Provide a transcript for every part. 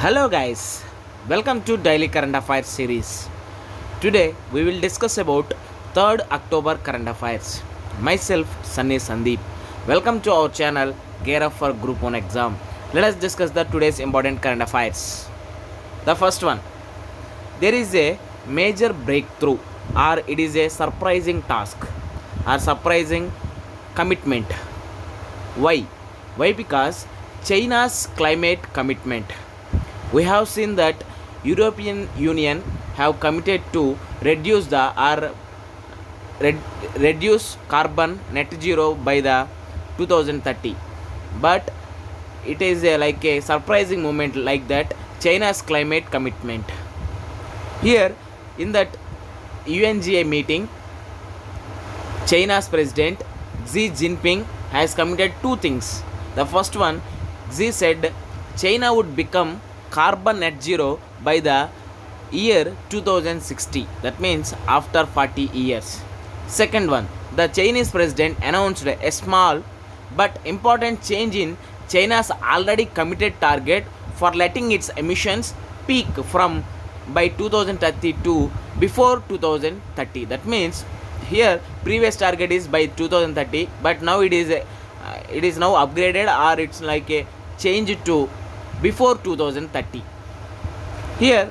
Hello guys, welcome to Daily Current Affairs series. Today we will discuss about 3rd October current affairs. Myself Sunny Sandeep. Welcome to our channel Gear Up for Group 1 exam. Let us discuss the today's important current affairs. The first one, there is a major breakthrough or it is a surprising task or surprising commitment. Why? Why? Because China's climate commitment. We have seen that European Union have committed to reduce the or reduce carbon net zero by the 2030, but it is like a surprising moment like that China's climate commitment. Here in that UNGA meeting, China's president Xi Jinping has committed two things. The first one, Xi said China would become carbon net zero by the year 2060. That means after 40 years. Second one, the Chinese president announced a small but important change in China's already committed target for letting its emissions peak from by 2030 to before 2030. That means here previous target is by 2030, but now it is now upgraded or it's like a change to before 2030. Here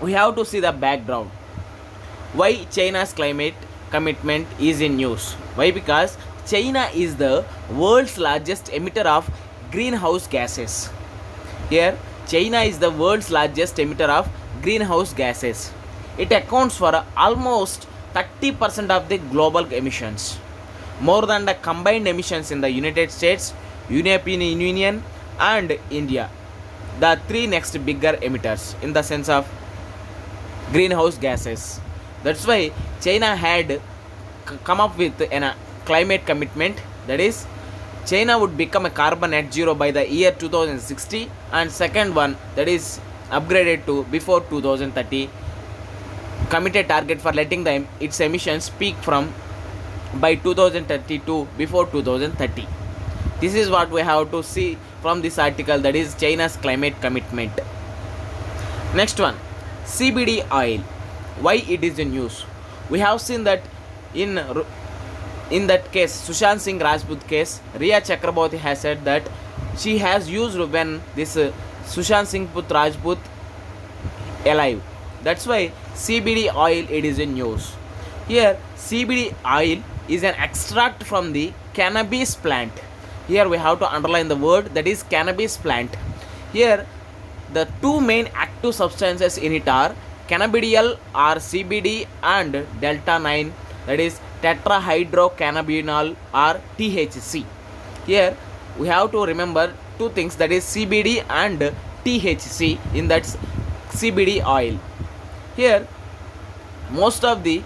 we have to see the background why China's climate commitment is in news. Why? Because China is the world's largest emitter of greenhouse gases. Here China is the world's largest emitter of greenhouse gases. It accounts for almost 30% of the global emissions, more than the combined emissions in the United States, European Union and India, the three next bigger emitters in the sense of greenhouse gases. That's why China had come up with a climate commitment, that is China would become a carbon net zero by the year 2060, and second one, that is upgraded to before 2030, committed target for letting its emissions peak from by 2030 to before 2030. This is what we have to see from this article, that is China's climate commitment. Next one, CBD oil. Why it is in news? We have seen that in that case, Sushant Singh Rajput case, Rhea Chakraborty has said that she has used when this Sushant Singh Rajput alive. That's why CBD oil it is in news. Here CBD oil is an extract from the cannabis plant. Here we have to underline the word, that is cannabis plant. Here the two main active substances in it are cannabidiol or CBD and delta 9, that is tetrahydrocannabinol or THC. Here we have to remember two things, that is CBD and THC in that CBD oil. Here most of the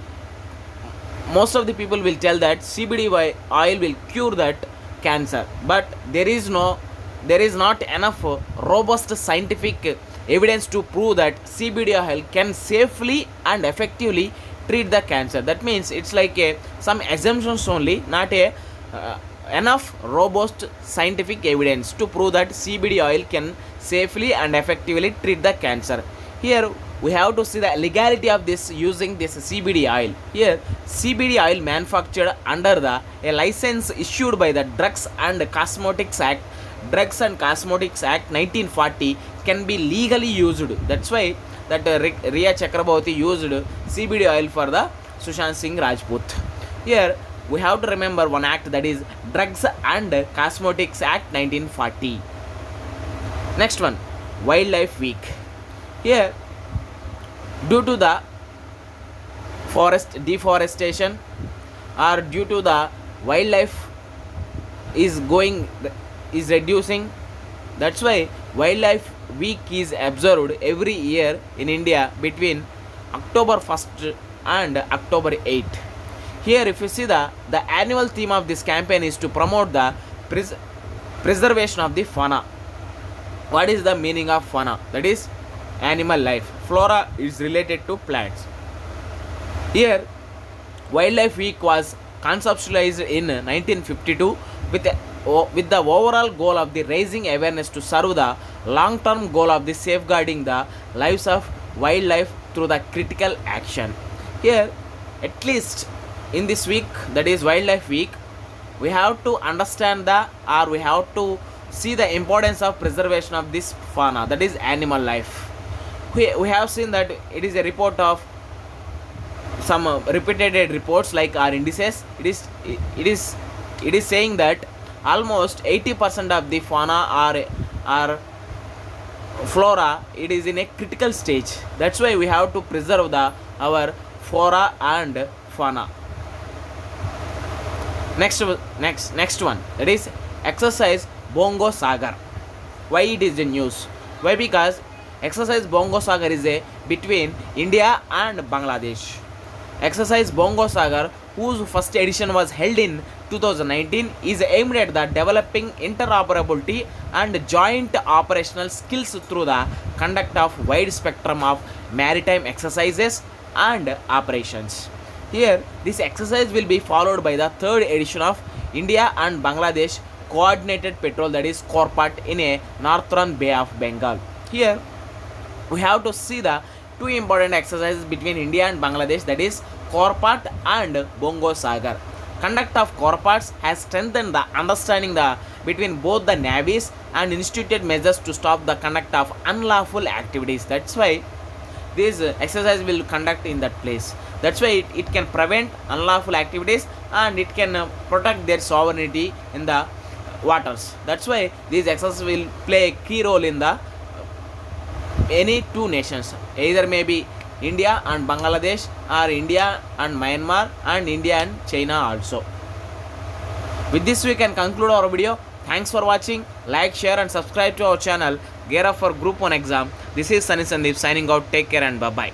people will tell that CBD oil will cure that cancer, but there is not enough robust scientific evidence to prove that CBD oil can safely and effectively treat the cancer. That means it's like some assumptions only, not enough robust scientific evidence to prove that CBD oil can safely and effectively treat the cancer. Here we have to see the legality of this using this CBD oil. Here CBD oil manufactured under a license issued by the Drugs and Cosmetics Act 1940 can be legally used. That's why that Rhea Chakraborty used CBD oil for the Sushant Singh Rajput. Here we have to remember one act, that is Drugs and Cosmetics Act 1940. Next one, Wildlife Week. Here due to the forest deforestation or due to the wildlife is reducing, that's why Wildlife Week is observed every year in India between October 1st and October 8th. Here if you see the annual theme of this campaign is to promote the preservation of the fauna. What is the meaning of fauna? That is animal life. Flora is related to plants. Here Wildlife Week was conceptualized in 1952 with the overall goal of the raising awareness to serve the long-term goal of the safeguarding the lives of wildlife through the critical action. Here, at least in this week, that is Wildlife Week, we have to understand we have to see the importance of preservation of this fauna, that is animal life. We have seen that it is a report of some repeated reports like our indices. It is saying that almost 80% of the fauna are flora, it is in a critical stage. That's why we have to preserve our flora and fauna. Next one, that is exercise Bongo Sagar. Why it is the news? Why? Because exercise Bongo Sagar is a between India and Bangladesh. Exercise Bongo Sagar, whose first edition was held in 2019, is aimed at the developing interoperability and joint operational skills through the conduct of wide spectrum of maritime exercises and operations. Here, this exercise will be followed by the third edition of India and Bangladesh coordinated patrol, that is CORPAT, in a northern Bay of Bengal. Here, we have to see the two important exercises between India and Bangladesh, that is CORPAT and Bongo Sagar. Conduct of CORPATs has strengthened the understanding between both the navies and instituted measures to stop the conduct of unlawful activities. That's why this exercise will conduct in that place. That's why it can prevent unlawful activities and it can protect their sovereignty in the waters. That's why these exercises will play a key role in the any two nations, either maybe India and Bangladesh or India and Myanmar and India and China also. With this we can conclude our video. Thanks for watching. Like, share and subscribe to our channel. Gear up for Group 1 exam. This is Sunny Sandeep signing out. Take care and bye bye.